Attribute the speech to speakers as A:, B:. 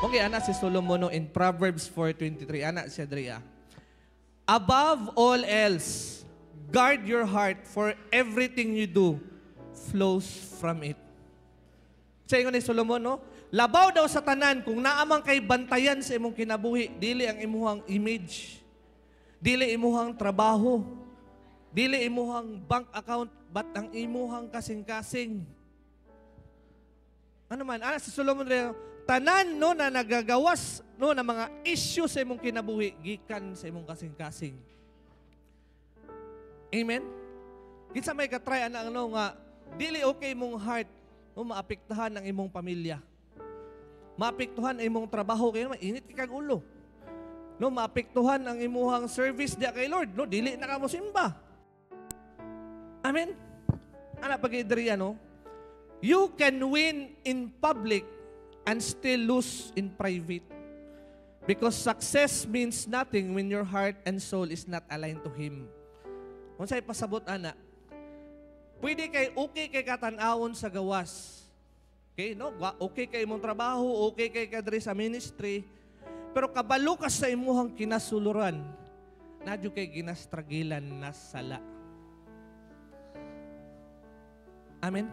A: Okay, anak si Solomon in Proverbs 4:23. Anak si Adria. Above all else, guard your heart, for everything you do flows from it. Sa ingon ni Solomon, no? Labaw daw sa tanan, kung naamang kay bantayan sa imong kinabuhi, dili ang imuhang image, dili imuhang trabaho, dili imuhang bank account, but ang imuhang kasing-kasing. Ano man, si Solomon rin, tanan no na nagagawas no na mga issue sa imong kinabuhi gikan sa imong kasing-kasing. Amen. Kinsa may katry ana ano nga dili okay imong heart no maapektuhan ang imong pamilya. Maapektuhan ang imong trabaho kay mainit kag ulo. No maapektuhan ang imong service dia kay Lord no dili na ka mo simba. Amen. Ana pag-idriya no. You can win in public and still lose in private. Because success means nothing when your heart and soul is not aligned to Him. Kung sa'yo pasabot, ana, pwede kay okay kay katanawon sa gawas. Okay, no? Okay kay imong trabaho, okay kay kadre sa ministry, pero kabalo ka sa imuhang kinasuluran, nadyo kay ginastragilan na sala. Amen?